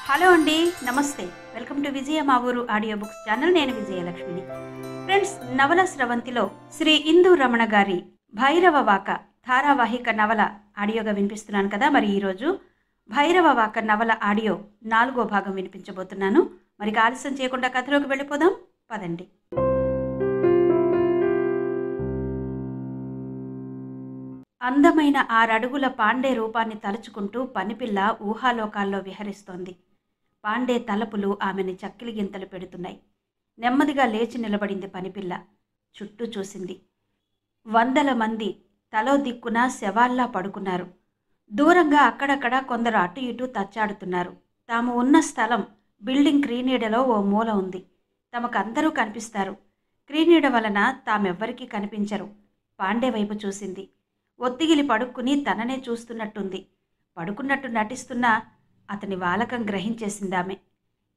Hello అండి, నమస్తే. Welcome to విజయ మా ఊరు ఆడియో బుక్స్ ఛానల్. నేను విజయలక్ష్మిని. ఫ్రెండ్స్, నవల స్రవంతిలో శ్రీ ఇందు రమణ గారి భైరవ వాక ధారావాహిక నవల ఆడియోగా వినిపిస్తున్నాను కదా. మరి ఈరోజు భైరవ వాక నవల ఆడియో 4వ భాగం వినిపించబోతున్నాను. మరి ఆలస్యం చేయకుండా కథలోకి వెళ్ళిపోదాం, పదండి. అందమైన 6 అడుగుల పాండే రూపాన్ని తలుచుకుంటూ పనిపిల్ల ఊహాలోకాల్లో విహరిస్తోంది. పాండే తలపులు ఆమెని చక్కిలి గింతలు పెడుతున్నాయి. నెమ్మదిగా లేచి నిలబడింది పనిపిల్ల. చుట్టూ చూసింది. 100 మంది తలో దిక్కున శవాల్లా పడుకున్నారు. దూరంగా అక్కడక్కడ కొందరు అటు ఇటు తచ్చాడుతున్నారు. తాము ఉన్న స్థలం బిల్డింగ్ క్రీనీడలో ఓ మూల ఉంది. తమకందరూ కనిపిస్తారు. క్రీనీడ వలన తామెవ్వరికీ కనిపించరు. పాండే వైపు చూసింది. ఒత్తిగిలి పడుక్కుని తననే చూస్తున్నట్టుంది. పడుకున్నట్టు నటిస్తున్నా అతని వాలకం గ్రహించేసిందామె.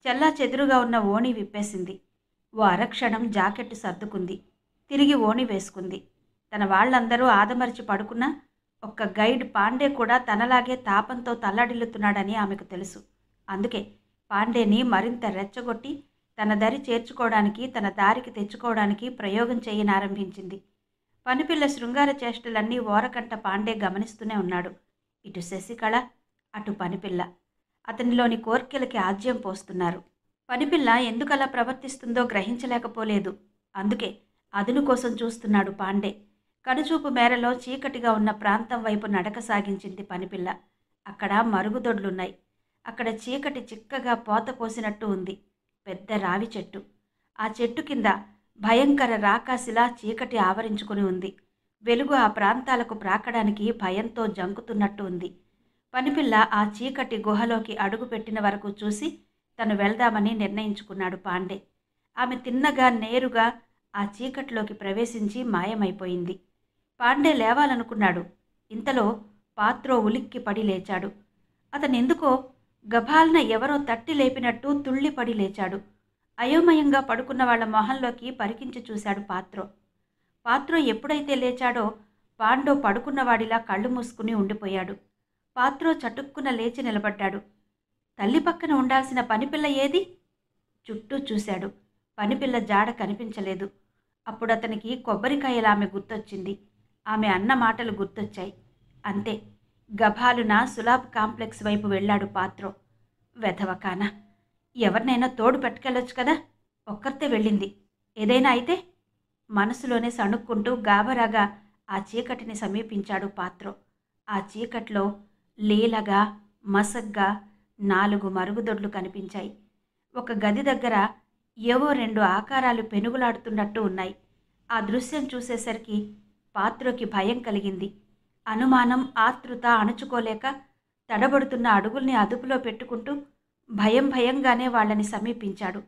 చెల్లా చెదురుగా ఉన్న ఓణి విప్పేసింది. ఓ అరక్షణం జాకెట్టు సర్దుకుంది. తిరిగి ఓణి వేసుకుంది. తన వాళ్లందరూ ఆదమరిచి పడుకున్నా ఒక్క గైడ్ పాండే కూడా తనలాగే తాపంతో తల్లడిల్లుతున్నాడని ఆమెకు తెలుసు. అందుకే పాండేని మరింత రెచ్చగొట్టి తన దరి చేర్చుకోవడానికి, తన దారికి తెచ్చుకోవడానికి ప్రయోగం చేయనారంభించింది. పనిపిల్ల శృంగార చేష్టలన్నీ ఓరకంట పాండే గమనిస్తూనే ఉన్నాడు. ఇటు శశికళ, అటు పనిపిల్ల అతనిలోని కోర్కెలకి ఆజ్యం పోస్తున్నారు. పనిపిల్ల ఎందుకలా ప్రవర్తిస్తుందో గ్రహించలేకపోలేదు. అందుకే అదును కోసం చూస్తున్నాడు పాండే. కనుచూపు మేరలో చీకటిగా ఉన్న ప్రాంతం వైపు నడక సాగించింది పనిపిల్ల. అక్కడ మరుగుదొడ్లున్నాయి. అక్కడ చీకటి చిక్కగా పోత పోసినట్టు ఉంది. పెద్ద రావి చెట్టు. ఆ చెట్టు కింద భయంకర రాకాసిలా చీకటి ఆవరించుకుని ఉంది. వెలుగు ఆ ప్రాంతాలకు ప్రాకడానికి భయంతో జంకుతున్నట్టు ఉంది. పనిపిల్ల ఆ చీకటి గుహలోకి అడుగుపెట్టిన వరకు చూసి తను వెళ్దామని నిర్ణయించుకున్నాడు పాండే. ఆమె తిన్నగా నేరుగా ఆ చీకటిలోకి ప్రవేశించి మాయమైపోయింది. పాండే లేవాలనుకున్నాడు. ఇంతలో పాత్రో ఉలిక్కి పడి లేచాడు. అతనెందుకో గభాల్న ఎవరో తట్టి లేపినట్టు తుళ్ళిపడి లేచాడు. అయోమయంగా పడుకున్న వాళ్ల మొహంలోకి పరికించి చూశాడు పాత్రో. పాత్రో ఎప్పుడైతే లేచాడో పాండో పడుకున్నవాడిలా కళ్ళు మూసుకుని ఉండిపోయాడు. పాత్రో చటుక్కున లేచి నిలబడ్డాడు. తల్లి పక్కన ఉండాల్సిన పనిపిల్ల ఏది? చుట్టూ చూశాడు. పనిపిల్ల జాడ కనిపించలేదు. అప్పుడు అతనికి కొబ్బరికాయలామె గుర్తొచ్చింది. ఆమె అన్న మాటలు గుర్తొచ్చాయి. అంతే, గభాలున సులాబ్ కాంప్లెక్స్ వైపు వెళ్ళాడు పాత్రో. వెధవకాన, ఎవరినైనా తోడు పెట్టుకెళ్ళొచ్చు కదా. ఒక్కరితే వెళ్ళింది. ఏదైనా అయితే? మనసులోనే సణుక్కుంటూ గాబరాగా ఆ చీకటిని సమీపించాడు పాత్రో. ఆ చీకట్లో లీలగా, మసగ్గా 4 మరుగుదొడ్లు కనిపించాయి. ఒక గది దగ్గర ఏవో 2 ఆకారాలు పెనుగులాడుతున్నట్టు ఉన్నాయి. ఆ దృశ్యం చూసేసరికి పాత్రోకి భయం కలిగింది. అనుమానం, ఆతృత అణుచుకోలేక తడబడుతున్న అడుగుల్ని అదుపులో పెట్టుకుంటూ భయంగానే వాళ్ళని సమీపించాడు.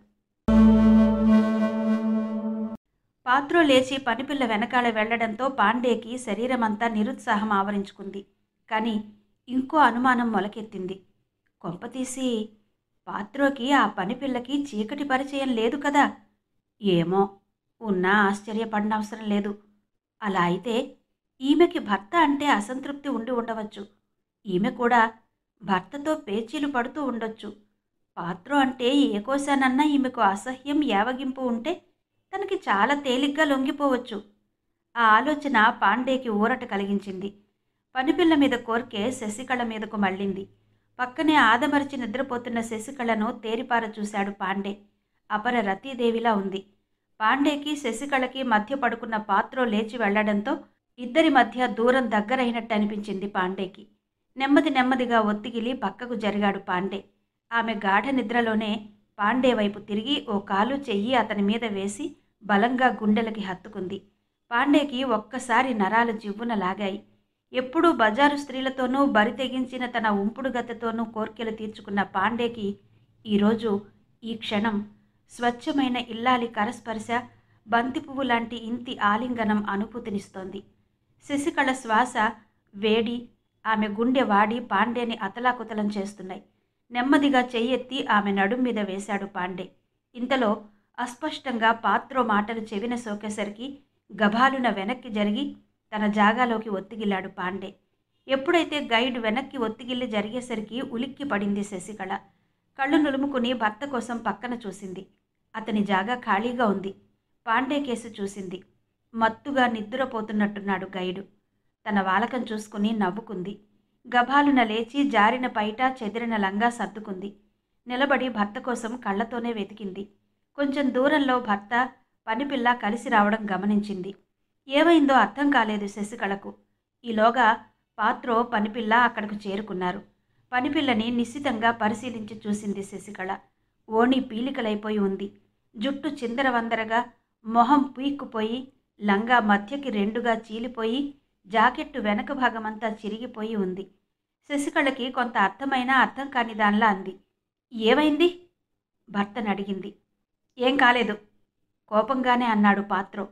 పాత్రో లేచి పనిపిల్ల వెనకాల వెళ్లడంతో పాండేకి శరీరమంతా నిరుత్సాహం ఆవరించుకుంది. కానీ ఇంకో అనుమానం మొలకెత్తింది. కొంపతీసి పాత్రోకి ఆ పనిపిల్లకి చీకటి పరిచయం లేదు కదా? ఏమో, ఉన్నా ఆశ్చర్యపడనవసరం లేదు. అలా అయితే ఈమెకి భర్త అంటే అసంతృప్తి ఉండి ఉండవచ్చు. ఈమె కూడా భర్తతో పేచీలు పడుతూ ఉండొచ్చు. పాత్రో అంటే ఏ కోశానన్నా ఈమెకు అసహ్యం, యావగింపు ఉంటే తనకి చాలా తేలిగ్గా లొంగిపోవచ్చు. ఆ ఆలోచన పాండేకి ఊరట కలిగించింది. పనిపిల్ల మీద కోర్కే శశికళ మీదకు మళ్ళింది. పక్కనే ఆదమరిచి నిద్రపోతున్న శశికళను తేరిపార చూశాడు పాండే. అపర రతీదేవిలా ఉంది. పాండేకి శశికళకి మధ్య పడుకున్న పాత్రో లేచి వెళ్లడంతో ఇద్దరి మధ్య దూరం దగ్గరైనట్టు అనిపించింది పాండేకి. నెమ్మదిగా ఒత్తిగిలి పక్కకు జరిగాడు పాండే. ఆమె గాఢ నిద్రలోనే పాండే వైపు తిరిగి ఓ కాలు చెయ్యి అతని మీద వేసి బలంగా గుండెలకి హత్తుకుంది. పాండేకి ఒక్కసారి నరాలు జివ్వున లాగాయి. ఎప్పుడూ బజారు స్త్రీలతోనూ బరి తెగించిన తన ఉంపుడు గతతోనూ కోర్కెలు తీర్చుకున్న పాండేకి ఈరోజు, ఈ క్షణం స్వచ్ఛమైన ఇల్లాలి కరస్పర్శ, బంతిపువ్వు లాంటి ఇంటి ఆలింగనం అనుభూతినిస్తోంది. శశికళ శ్వాస, వేడి ఆమె గుండె వాడి పాండేని అతలాకుతలం చేస్తున్నాయి. నెమ్మదిగా చెయ్యెత్తి ఆమె నడుం మీద వేశాడు పాండే. ఇంతలో అస్పష్టంగా పాత్రో మాటలు చెవిన సోకేసరికి గభాలున వెనక్కి జరిగి తన జాగాలోకి ఒత్తిగిల్లాడు పాండే. ఎప్పుడైతే గైడ్ వెనక్కి ఒత్తిగిల్లి జరిగేసరికి ఉలిక్కి పడింది శశికళ. కళ్ళు నులుముకుని భర్త కోసం పక్కన చూసింది. అతని జాగా ఖాళీగా ఉంది. పాండే కేసు చూసింది. మత్తుగా నిద్రపోతున్నట్టున్నాడు గైడు. తన వాలకం చూసుకుని నవ్వుకుంది. గభాలున లేచి జారిన పైట చెదిరిన లంగా సర్దుకుంది. నిలబడి భర్త కోసం కళ్ళతోనే వెతికింది. కొంచెం దూరంలో భర్త పనిపిల్ల కలిసి రావడం గమనించింది. ఏమైందో అర్థం కాలేదు శశికళకు. ఈలోగా పాత్రో పనిపిల్ల అక్కడకు చేరుకున్నారు. పనిపిల్లని నిశితంగా పరిశీలించి చూసింది శశికళ. ఓణి పీలికలైపోయి ఉంది. జుట్టు చిందరవందరగా, మొహం పీక్కుపోయి, లంగా మధ్యకి రెండుగా చీలిపోయి, జాకెట్టు వెనక భాగమంతా చిరిగిపోయి ఉంది. శశికళకి కొంత అర్థమైనా అర్థం కాని దానిలా అంది. ఏమైంది? భర్తనడిగింది. ఏం కాలేదు, కోపంగానే అన్నాడు పాత్రో.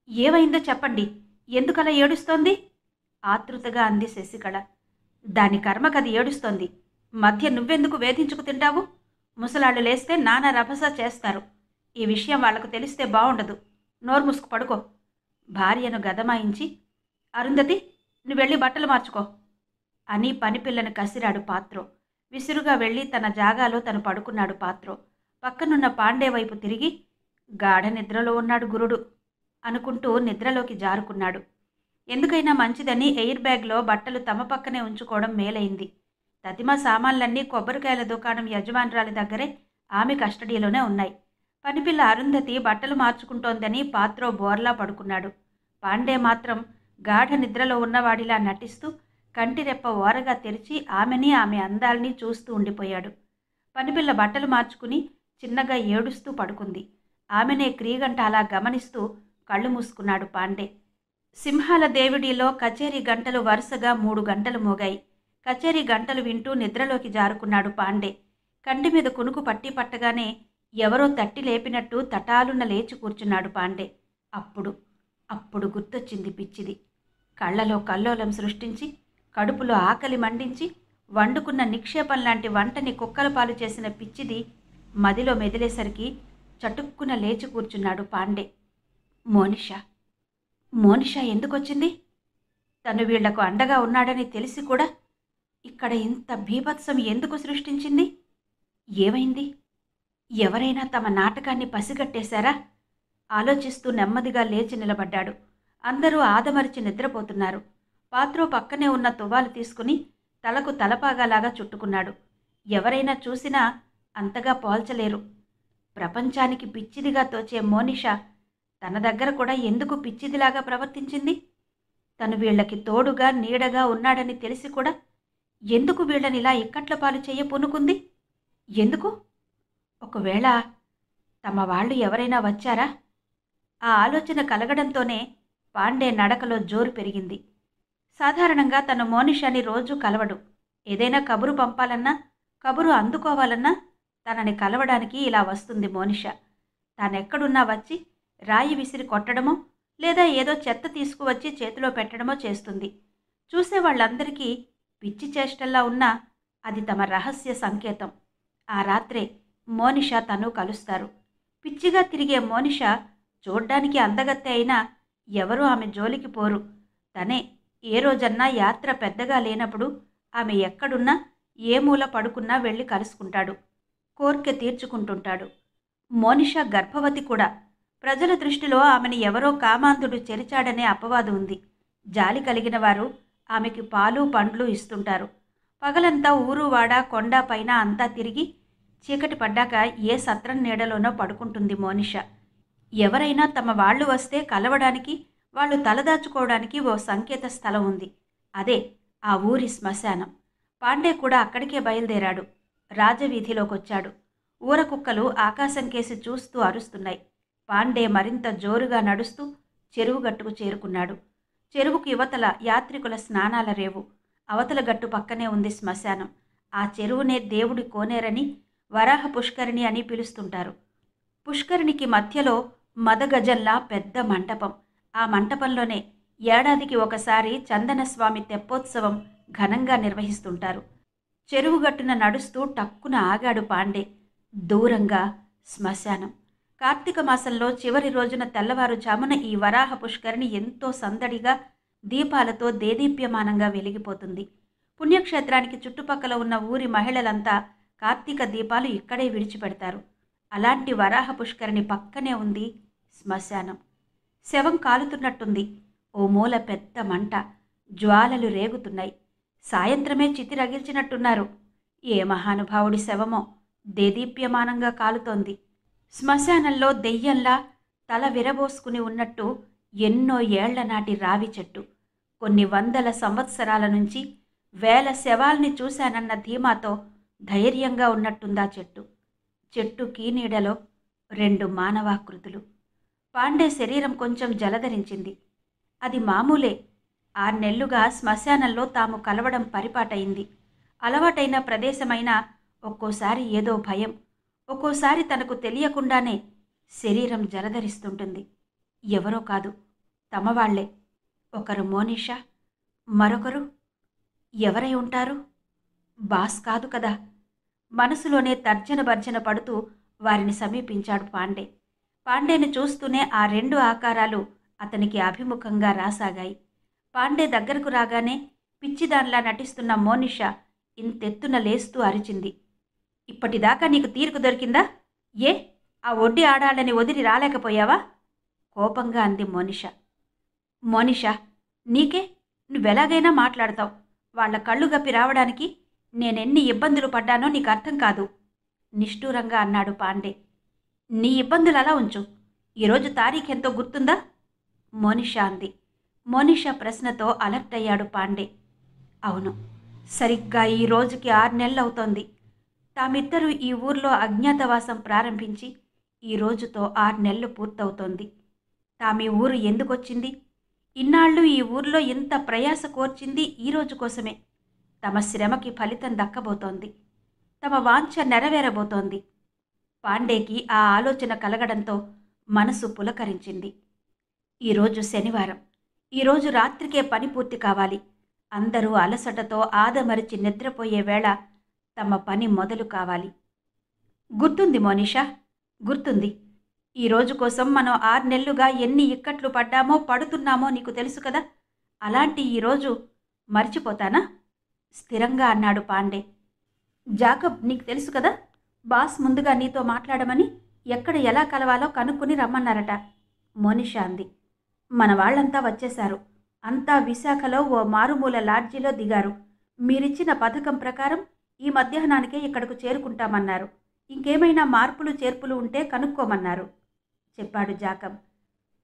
ఏమైందో చెప్పండి, ఎందుకలా ఏడుస్తోంది? ఆతృతగా అంది శశికళ. దాని కర్మకది ఏడుస్తోంది. మధ్య నువ్వెందుకు వేధించుకు తింటావు? ముసలాళ్ళు లేస్తే నానా రభస చేస్తారు. ఈ విషయం వాళ్లకు తెలిస్తే బావుండదు. నోరు మూసుకు పడుకో. భార్యను గదమాయించి, అరుంధతి, నువ్వెళ్ళి బట్టలు మార్చుకో అని పనిపిల్లను కసిరాడు పాత్రో. విసురుగా వెళ్ళి తన జాగాలో తను పడుకున్నాడు పాత్రో. పక్కనున్న పాండే వైపు తిరిగి, గాఢ నిద్రలో ఉన్నాడు గురుడు అనుకుంటూ నిద్రలోకి జారుకున్నాడు. ఎందుకైనా మంచిదని ఎయిర్ బ్యాగ్లో బట్టలు తమ పక్కనే ఉంచుకోవడం మేలైంది. తతిమ సామాన్లన్నీ కొబ్బరికాయల దుకాణం యజమానురాలి దగ్గరే ఆమె కస్టడీలోనే ఉన్నాయి. పనిపిల్ల అరుంధతి బట్టలు మార్చుకుంటోందని పాత్రో బోర్లా పడుకున్నాడు. పాండే మాత్రం గాఢ నిద్రలో ఉన్నవాడిలా నటిస్తూ కంటిరెప్ప ఓరగా తెరిచి ఆమెని, ఆమె అందాల్ని చూస్తూ ఉండిపోయాడు. పనిపిల్ల బట్టలు మార్చుకుని చిన్నగా ఏడుస్తూ పడుకుంది. ఆమెనే క్రీగంట అలా గమనిస్తూ కళ్ళు మూసుకున్నాడు పాండే. సింహాల దేవుడిలో కచేరీ గంటలు వరుసగా 3 గంటలు మోగాయి. కచేరీ గంటలు వింటూ నిద్రలోకి జారుకున్నాడు పాండే. కంటి మీద కునుకు పట్టి పట్టగానే ఎవరో తట్టి లేపినట్టు తటాలున్న లేచి కూర్చున్నాడు పాండే. అప్పుడు గుర్తొచ్చింది పిచ్చిది. కళ్ళలో కల్లోలం సృష్టించి, కడుపులో ఆకలి మండించి, వండుకున్న నిక్షేపం లాంటి వంటని కుక్కల పాలు చేసిన పిచ్చిది మదిలో మెదిలేసరికి చటుక్కున లేచి కూర్చున్నాడు పాండే. మోనిషా ఎందుకొచ్చింది? తను వీళ్లకు అండగా ఉన్నాడని తెలిసి కూడా ఇక్కడ ఇంత బీభత్సం ఎందుకు సృష్టించింది? ఏమైంది? ఎవరైనా తమ నాటకాన్ని పసిగట్టేశారా? ఆలోచిస్తూ నెమ్మదిగా లేచి నిలబడ్డాడు. అందరూ ఆదమరిచి నిద్రపోతున్నారు. పాత్రో పక్కనే ఉన్న తువ్వాలు తీసుకుని తలకు తలపాగాలాగా చుట్టుకున్నాడు. ఎవరైనా చూసినా అంతగా పోల్చలేరు. ప్రపంచానికి పిచ్చిదిగా తోచే మోనిషా తన దగ్గర కూడా ఎందుకు పిచ్చిదిలాగా ప్రవర్తించింది? తను వీళ్లకి తోడుగా నీడగా ఉన్నాడని తెలిసి కూడా ఎందుకు వీళ్ళనిలా ఇక్కట్ల పాలు చెయ్య పూనుకుంది? ఎందుకు? ఒకవేళ తమ వాళ్ళు ఎవరైనా వచ్చారా? ఆ ఆలోచన కలగడంతోనే పాండే నడకలో జోరు పెరిగింది. సాధారణంగా తను మోనిషాని రోజూ కలవడు. ఏదైనా కబురు పంపాలన్నా, కబురు అందుకోవాలన్నా తనని కలవడానికి ఇలా వస్తుంది మోనిషా. తానెక్కడున్నా వచ్చి రాయి విసిరి కొట్టడమో లేదా ఏదో చెత్త తీసుకువచ్చి చేతిలో పెట్టడమో చేస్తుంది. చూసేవాళ్ళందరికీ పిచ్చి చేష్టల్లా ఉన్నా అది తమ రహస్య సంకేతం. ఆ రాత్రే మోనిషా తను కలుస్తారు. పిచ్చిగా తిరిగే మోనిషా చూడ్డానికి అందగత్తె అయినా ఎవరూ ఆమె జోలికి పోరు. తనే ఏ రోజన్నా యాత్ర పెద్దగా లేనప్పుడు ఆమె ఎక్కడున్నా ఏ మూల పడుకున్నా వెళ్ళి కలుసుకుంటాడు. కోర్కె తీర్చుకుంటుంటాడు. మోనిషా గర్భవతి కూడా. ప్రజల దృష్టిలో ఆమెను ఎవరో కామాంధుడు చెరిచాడనే అపవాదు ఉంది. జాలి కలిగిన వారు ఆమెకి పాలు పండ్లు ఇస్తుంటారు. పగలంతా ఊరువాడ కొండ పైన అంతా తిరిగి చీకటి పడ్డాక ఏ సత్రం నీడలోనో పడుకుంటుంది మోనిషా. ఎవరైనా తమ వాళ్ళు వస్తే కలవడానికి, వాళ్ళు తలదాచుకోవడానికి ఓ సంకేత స్థలం ఉంది. అదే ఆ ఊరి శ్మశానం. పాండే కూడా అక్కడికే బయలుదేరాడు. రాజవీధిలోకొచ్చాడు. ఊరకుక్కలు ఆకాశం కేసి చూస్తూ అరుస్తున్నాయి. పాండే మరింత జోరుగా నడుస్తూ చెరువు గట్టుకు చేరుకున్నాడు. చెరువుకు యువతల యాత్రికుల స్నానాల రేవు, అవతల గట్టు పక్కనే ఉంది శ్మశానం. ఆ చెరువునే దేవుడి కోనేరని, వరాహ పుష్కరిణి అని పిలుస్తుంటారు. పుష్కరిణికి మధ్యలో మదగజల్లా పెద్ద మంటపం. ఆ మంటపంలోనే ఏడాదికి ఒకసారి చందనస్వామి తెప్పోత్సవం ఘనంగా నిర్వహిస్తుంటారు. చెరువుగట్టున నడుస్తూ టక్కున ఆగాడు పాండే. దూరంగా శ్మశానం. కార్తీక మాసంలో చివరి రోజున తెల్లవారుజామున ఈ వరాహ పుష్కరిణి ఎంతో సందడిగా దీపాలతో దేదీప్యమానంగా వెలిగిపోతుంది. పుణ్యక్షేత్రానికి చుట్టుపక్కల ఉన్న ఊరి మహిళలంతా కార్తీక దీపాలు ఇక్కడే విడిచిపెడతారు. అలాంటి వరాహ పుష్కరిణి పక్కనే ఉంది శ్మశానం. శవం కాలుతున్నట్టుంది. ఓ మూల పెద్ద మంట, జ్వాలలు రేగుతున్నాయి. సాయంత్రమే చితి రగిల్చినట్టున్నారు. ఏ మహానుభావుడి శవమో దేదీప్యమానంగా కాలుతోంది. శ్మశానంలో దెయ్యంలా తల విరబోసుకుని ఉన్నట్టు ఎన్నో ఏళ్ల నాటి రావి చెట్టు. కొన్ని వందల సంవత్సరాల నుంచి వేల శవాల్ని చూశానన్న ధీమాతో ధైర్యంగా ఉన్నట్టుందా చెట్టు. చెట్టు కీనీడలో 2 మానవాకృతులు. పాండే శరీరం కొంచెం జలధరించింది. అది మామూలే. 6 నెలలుగా శ్మశానంలో తాము కలవడం పరిపాటయింది. అలవాటైన ప్రదేశమైనా ఒక్కోసారి ఏదో భయం, ఒక్కోసారి తనకు తెలియకుండానే శరీరం జలధరిస్తుంటుంది. ఎవరో కాదు, తమవాళ్లే. ఒకరు మోనిషా, మరొకరు ఎవరై ఉంటారు? బాస్ కాదు కదా. మనసులోనే తర్జన భర్జన పడుతూ వారిని సమీపించాడు పాండే. పాండేని చూస్తూనే ఆ 2 ఆకారాలు అతనికి అభిముఖంగా రాసాగాయి. పాండే దగ్గరకు రాగానే పిచ్చిదాన్లా నటిస్తున్న మోనిషా ఇంతెత్తున లేస్తూ అరిచింది. ఇప్పటిదాకా నీకు తీరిక దొరికిందా? ఏ ఆ ఒడ్డి ఆడాళ్ళని వదిలి రాలేకపోయావా? కోపంగా అంది మోనిషా. మోనిషా, నీకే? నువ్వెలాగైనా మాట్లాడతావు. వాళ్ల కళ్ళు గప్పి రావడానికి నేనెన్ని ఇబ్బందులు పడ్డానో నీకు అర్థం కాదు నిష్ఠూరంగా అన్నాడు పాండే. నీ ఇబ్బందులు అలా ఉంచు. ఈరోజు తారీఖెంతో గుర్తుందా? మోనిషా అంది. మోనిషా ప్రశ్నతో అలర్ట్ అయ్యాడు పాండే. అవును, సరిగ్గా ఈ రోజుకి 6 నెలలవుతోంది. తామిద్దరూ ఈ ఊర్లో అజ్ఞాతవాసం ప్రారంభించి ఈ రోజుతో 6 నెలలు పూర్తవుతోంది. తామీ ఊరు ఎందుకొచ్చింది? ఇన్నాళ్ళు ఈ ఊర్లో ఇంత ప్రయాస కోర్చింది ఈ రోజు కోసమే. తమ శ్రమకి ఫలితం దక్కబోతోంది. తమ వాంఛ నెరవేరబోతోంది. పాండేకి ఆ ఆలోచన కలగడంతో మనసు పులకరించింది. ఈరోజు శనివారం. ఈరోజు రాత్రికే పని పూర్తి కావాలి. అందరూ అలసటతో ఆదమరిచి నిద్రపోయే వేళ తమ పని మొదలు కావాలి. గుర్తుంది మోనిషా, గుర్తుంది. ఈ రోజు కోసం మనం 6 నెలలుగా ఎన్ని ఇక్కట్లు పడ్డామో పడుతున్నామో నీకు తెలుసు కదా. అలాంటి ఈరోజు మర్చిపోతానా? స్థిరంగా అన్నాడు పాండే. జాకబ్, నీకు తెలుసు కదా, బాస్ ముందుగా నీతో మాట్లాడమని, ఎక్కడ ఎలా కలవాలో కనుక్కుని రమ్మన్నారట. మోనిషా అంది. మన వాళ్లంతా వచ్చేశారు. అంతా విశాఖలో ఓ మారుమూల లాడ్జీలో దిగారు. మీరిచ్చిన పథకం ప్రకారం ఈ మధ్యాహ్నానికే ఇక్కడకు చేరుకుంటామన్నారు. ఇంకేమైనా మార్పులు చేర్పులు ఉంటే కనుక్కోమన్నారు చెప్పాడు జాకబ్.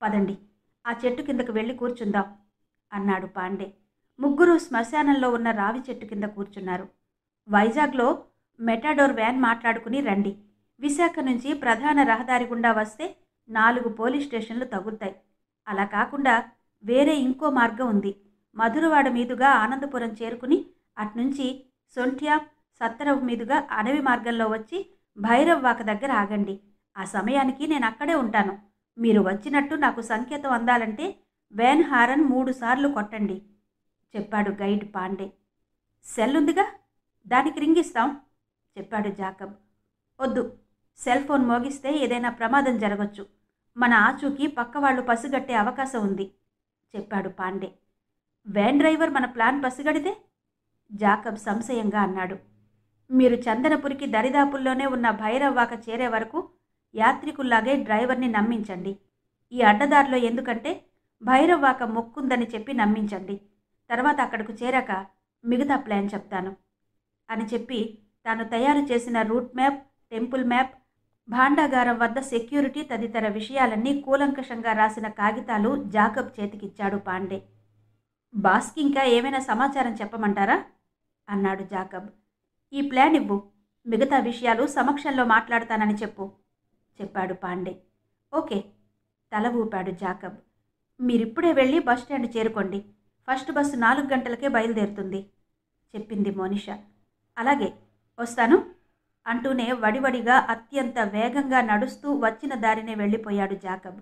పదండి, ఆ చెట్టు కిందకు వెళ్ళి కూర్చుందాం అన్నాడు పాండే. ముగ్గురు శ్మశానంలో ఉన్న రావి చెట్టు కింద కూర్చున్నారు. వైజాగ్లో మెటాడోర్ వ్యాన్ మాట్లాడుకుని రండి. విశాఖ నుంచి ప్రధాన రహదారి గుండా వస్తే 4 పోలీస్ స్టేషన్లు తగులుతాయి. అలా కాకుండా వేరే ఇంకో మార్గం ఉంది. మధురవాడ మీదుగా ఆనందపురం చేరుకుని అట్నుంచి సొంఠ్యా సత్తరవు మీదుగా అడవి మార్గంలో వచ్చి భైరవ్ వాక దగ్గర ఆగండి. ఆ సమయానికి నేను అక్కడే ఉంటాను. మీరు వచ్చినట్టు నాకు సంకేతం అందాలంటే వ్యాన్ హారన్ 3 సార్లు కొట్టండి చెప్పాడు గైడ్ పాండే. సెల్ ఉందిగా, దానికి రింగిస్తాం చెప్పాడు జాకబ్. వద్దు, సెల్ ఫోన్ మోగిస్తే ఏదైనా ప్రమాదం జరగచ్చు. మన ఆచూకీ పక్కవాళ్లు పసిగట్టే అవకాశం ఉంది చెప్పాడు పాండే. వ్యాన్ డ్రైవర్ మన ప్లాన్ పసిగడితే? జాకబ్ సంశయంగా అన్నాడు. మీరు చందనపురికి దరిదాపుల్లోనే ఉన్న భైరవ్వాక చేరే వరకు యాత్రికుల్లాగే డ్రైవర్ని నమ్మించండి. ఈ అడ్డదారిలో ఎందుకంటే భైరవ్వాక మొక్కుందని చెప్పి నమ్మించండి. తర్వాత అక్కడకు చేరాక మిగతా ప్లాన్ చెప్తాను అని చెప్పి తాను తయారు చేసిన రూట్ మ్యాప్, టెంపుల్ మ్యాప్, భాండాగారం వద్ద సెక్యూరిటీ తదితర విషయాలన్నీ కూలంకషంగా రాసిన కాగితాలు జాకబ్ చేతికిచ్చాడు పాండే. బాస్కి ఇంకా ఏమైనా సమాచారం చెప్పమంటారా అన్నాడు జాకబ్. ఈ ప్లాన్ ఇవ్వు, మిగతా విషయాలు సమక్షంలో మాట్లాడతానని చెప్పాడు పాండే. ఓకే తల ఊపాడు జాకబ్. మీరిప్పుడే వెళ్ళి బస్టాండ్ చేరుకోండి. ఫస్ట్ బస్సు 4 గంటలకే బయలుదేరుతుంది చెప్పింది మోనిషా. అలాగే, వస్తాను అంటూనే వడివడిగా అత్యంత వేగంగా నడుస్తూ వచ్చిన దారినే వెళ్ళిపోయాడు జాకబ్.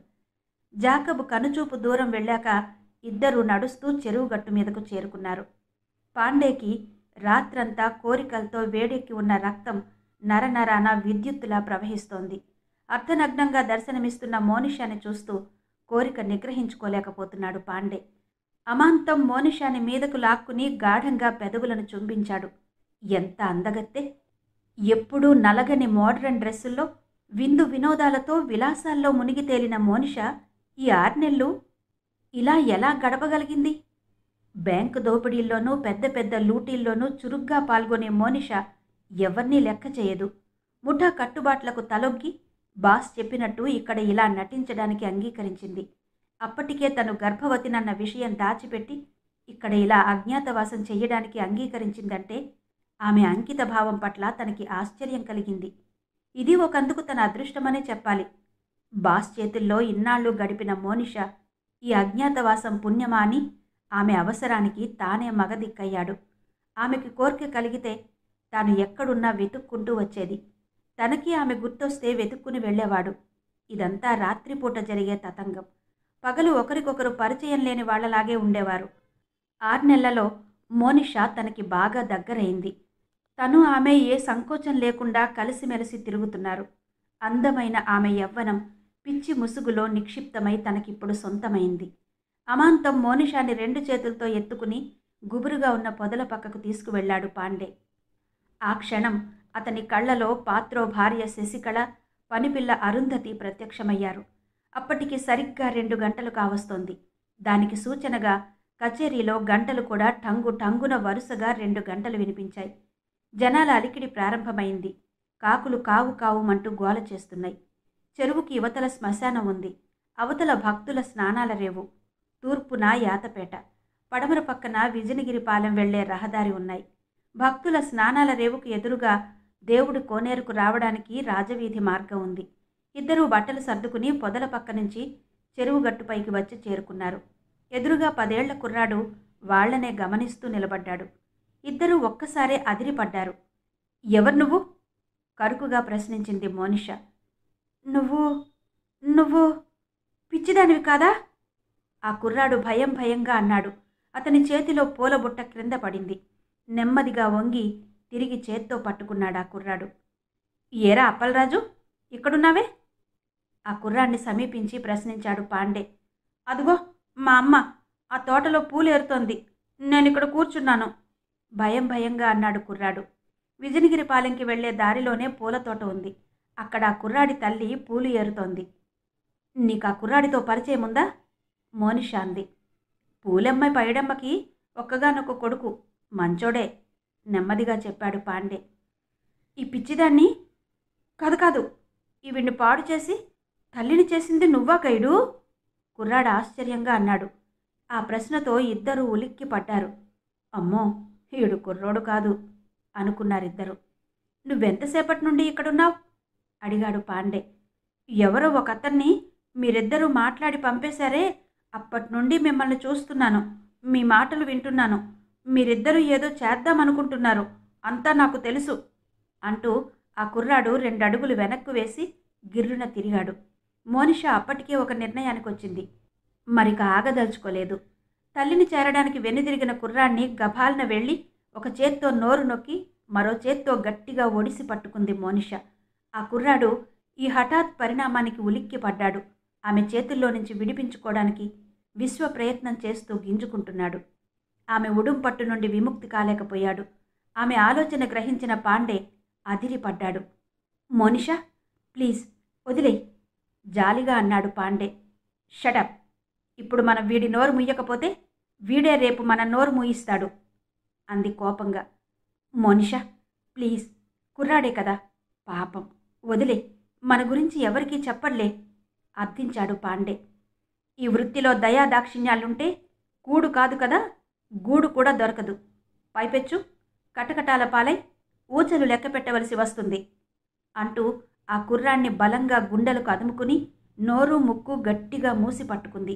జాకబ్ కనుచూపు దూరం వెళ్ళాక ఇద్దరూ నడుస్తూ చెరువు గట్టు మీదకు చేరుకున్నారు. పాండేకి రాత్రంతా కోరికలతో వేడెక్కి ఉన్న రక్తం నరనరాన విద్యుత్తులా ప్రవహిస్తోంది. అర్ధనగ్నంగా దర్శనమిస్తున్న మోనిషాని చూస్తూ కోరిక నిగ్రహించుకోలేకపోతున్నాడు పాండే. అమాంతం మోనిషాని మీదకు లాక్కుని గాఢంగా పెదవులను చుంబించాడు. ఎంత అందగత్తే! ఎప్పుడూ నలగని మోడ్రన్ డ్రెస్సుల్లో విందు వినోదాలతో విలాసాల్లో మునిగి తేలిన మోనిష ఈ 6 నెలలు ఇలా ఎలా గడపగలిగింది? బ్యాంకు దోపిడీల్లోనూ పెద్ద పెద్ద లూటీల్లోనూ చురుగ్గా పాల్గొనే మోనిష ఎవరినీ లెక్క చేయదు. ముఠా కట్టుబాట్లకు తలొగ్గి బాస్ చెప్పినట్టు ఇక్కడ ఇలా నటించడానికి అంగీకరించింది. అప్పటికే తను గర్భవతినన్న విషయం దాచిపెట్టి ఇక్కడ ఇలా అజ్ఞాతవాసం చెయ్యడానికి అంగీకరించిందంటే ఆమె అంకిత భావం పట్ల తనకి ఆశ్చర్యం కలిగింది. ఇది ఒకందుకు తన అదృష్టమనే చెప్పాలి. బాస్ చేతుల్లో ఇన్నాళ్ళు గడిపిన మోనిష ఈ అజ్ఞాతవాసం పుణ్యమా అని ఆమె అవసరానికి తానే మగదిక్కయ్యాడు. ఆమెకి కోరిక కలిగితే తాను ఎక్కడున్నా వెతుక్కుంటూ వచ్చేది. తనకి ఆమె గుర్తొస్తే వెతుక్కుని వెళ్ళేవాడు. ఇదంతా రాత్రిపూట జరిగే తతంగం. పగలు ఒకరికొకరు పరిచయం లేని వాళ్లలాగే ఉండేవారు. 6 నెలలలో మోనిష తనకి బాగా దగ్గరైంది. తను ఆమె ఏ సంకోచం లేకుండా కలిసిమెలిసి తిరుగుతున్నారు. అందమైన ఆమె యవ్వనం పిచ్చి ముసుగులో నిక్షిప్తమై తనకిప్పుడు సొంతమైంది. అమాంతం మోనిషాని 2 చేతులతో ఎత్తుకుని గుబురుగా ఉన్న పొదల పక్కకు తీసుకువెళ్లాడు పాండే. ఆ క్షణం అతని కళ్లలో పాత్రో భార్య శశికళ, పనిపిల్ల అరుంధతి ప్రత్యక్షమయ్యారు. అప్పటికి సరిగ్గా 2 గంటలు కావస్తోంది. దానికి సూచనగా కచేరీలో గంటలు కూడా టంగు టంగున వరుసగా 2 గంటలు వినిపించాయి. జనాల అలికిడి ప్రారంభమైంది. కాకులు కావు కావుమంటూ గోల చేస్తున్నాయి. చెరువుకి యువతల శ్మశానం ఉంది. అవతల భక్తుల స్నానాల రేవు. తూర్పున యాతపేట, పడమర పక్కన విజయగిరిపాలెం వెళ్లే రహదారి ఉన్నాయి. భక్తుల స్నానాల రేవుకు ఎదురుగా దేవుడి కోనేరుకు రావడానికి రాజవీధి మార్గం ఉంది. ఇద్దరూ బట్టలు సర్దుకుని పొదల పక్క నుంచి చెరువు గట్టుపైకి వచ్చి చేరుకున్నారు. ఎదురుగా 10 ఏళ్ల కుర్రాడు వాళ్లనే గమనిస్తూ నిలబడ్డాడు. ఇద్దరూ ఒక్కసారే అదిరిపడ్డారు. ఎవరు నువ్వు? కరుకుగా ప్రశ్నించింది మోనిష. నువ్వు నువ్వు పిచ్చిదానివి కాదా? ఆ కుర్రాడు భయం భయంగా అన్నాడు. అతని చేతిలో పూలబుట్ట క్రింద పడింది. నెమ్మదిగా వంగి తిరిగి చేత్తో పట్టుకున్నాడు ఆ కుర్రాడు. ఏరా అప్పలరాజు, ఇక్కడున్నావే? ఆ కుర్రాడిని సమీపించి ప్రశ్నించాడు పాండే. అదుగో మా అమ్మ ఆ తోటలో పూలు ఏరుతోంది, నేనిక్కడ కూర్చున్నాను భయం భయంగా అన్నాడు కుర్రాడు. విజయగిరిపాలెంకి వెళ్లే దారిలోనే పూల తోట ఉంది. అక్కడ ఆ కుర్రాడి తల్లి పూలు ఏరుతోంది. నీకు ఆ కుర్రాడితో పరిచయం ఉందా? మోనిష అంది. పూలమ్మాయి పైడమ్మకి ఒక్కగానొక్క కొడుకు, మంచోడే నెమ్మదిగా చెప్పాడు పాండే. ఈ పిచ్చిదాన్ని కాదు కాదు, ఈవిడ్ని పాడు చేసి తల్లిని చేసింది నువ్వా గైడు? కుర్రాడు ఆశ్చర్యంగా అన్నాడు. ఆ ప్రశ్నతో ఇద్దరూ ఉలిక్కి పడ్డారు. అమ్మో, ఈడు కుర్రోడు కాదు అనుకున్నారిద్దరు. నువ్వెంతసేపటి నుండి ఇక్కడున్నావు? అడిగాడు పాండే. ఎవరో ఒక అతన్ని మీరిద్దరూ మాట్లాడి పంపేశారే, అప్పటినుండి మిమ్మల్ని చూస్తున్నాను, మీ మాటలు వింటున్నాను. మీరిద్దరూ ఏదో చేద్దామనుకుంటున్నారు, అంతా నాకు తెలుసు అంటూ ఆ కుర్రాడు 2 అడుగులు వెనక్కు వేసి గిర్రున తిరిగాడు. మోనిష అప్పటికే ఒక నిర్ణయానికి వచ్చింది. మరిక ఆగదలుచుకోలేదు. తల్లిని చేరడానికి వెనుదిరిగిన కుర్రాన్ని గభాలన వెళ్ళి ఒక చేత్తో నోరు నొక్కి మరో చేత్తో గట్టిగా ఒడిసి పట్టుకుంది మోనిష. ఆ కుర్రాడు ఈ హఠాత్ పరిణామానికి ఉలిక్కి పడ్డాడు. ఆమె చేతుల్లో నుంచి విడిపించుకోవడానికి విశ్వ ప్రయత్నం చేస్తూ గింజుకుంటున్నాడు. ఆమె ఉడుంపట్టు నుండి విముక్తి కాలేకపోయాడు. ఆమె ఆలోచన గ్రహించిన పాండే అదిరిపడ్డాడు. మోనిషా, ప్లీజ్ వదిలేయ్ జాలిగా అన్నాడు పాండే. షటప్, ఇప్పుడు మనం వీడి నోరు ముయ్యకపోతే వీడే రేపు మన నోరు ముయిస్తాడు అంది కోపంగా. మోనిషా ప్లీజ్, కుర్రాడే కదా, పాపం వదిలే, మన గురించి ఎవరికీ చెప్పర్లే అర్థించాడు పాండే. ఈ వృత్తిలో దయాదాక్షిణ్యాలుంటే కూడు కాదు కదా, గూడు కూడా దొరకదు. పైపెచ్చు కటకటాల పాలై ఊచలు లెక్క పెట్టవలసి వస్తుంది అంటూ ఆ కుర్రాన్ని బలంగా గుండెలకు అదుముకుని నోరు ముక్కు గట్టిగా మూసి పట్టుకుంది.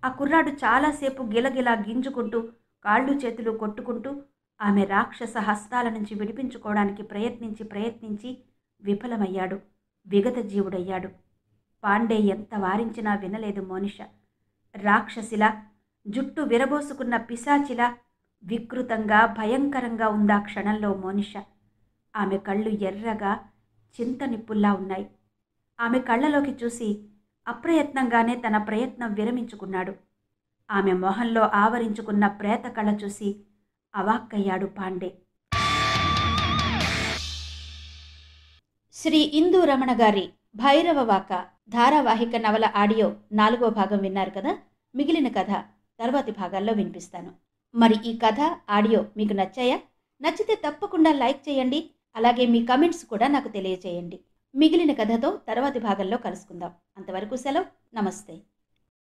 ఆ కుర్రాడు చాలాసేపు గిలగిలా గింజుకుంటూ కాళ్ళు చేతులు కొట్టుకుంటూ ఆమె రాక్షస హస్తాల నుంచి విడిపించుకోవడానికి ప్రయత్నించి విఫలమయ్యాడు. విగత జీవుడయ్యాడు. పాండే ఎంత వారించినా వినలేదు మోనిష. రాక్షసిలా, జుట్టు విరబోసుకున్న పిశాచిలా వికృతంగా భయంకరంగా ఉందా క్షణంలో మోనిష. ఆమె కళ్ళు ఎర్రగా చింతనిప్పుల్లా ఉన్నాయి. ఆమె కళ్ళలోకి చూసి అప్రయత్నంగానే తన ప్రయత్నం విరమించుకున్నాడు. ఆమె మొహంలో ఆవరించుకున్న ప్రేత కళ చూసి అవాక్కయ్యాడు పాండే. శ్రీ ఇందూ రమణ గారి భైరవవాక ధారావాహిక నవల ఆడియో 4వ భాగం విన్నారు కదా. మిగిలిన కథ తర్వాతి భాగాల్లో వినిపిస్తాను. మరి ఈ కథ ఆడియో మీకు నచ్చాయా? నచ్చితే తప్పకుండా లైక్ చేయండి. అలాగే మీ కమెంట్స్ కూడా నాకు తెలియచేయండి. మిగిలిన కథతో తర్వాతి భాగంలో కలుసుకుందాం. అంతవరకు సెలవు. నమస్తే.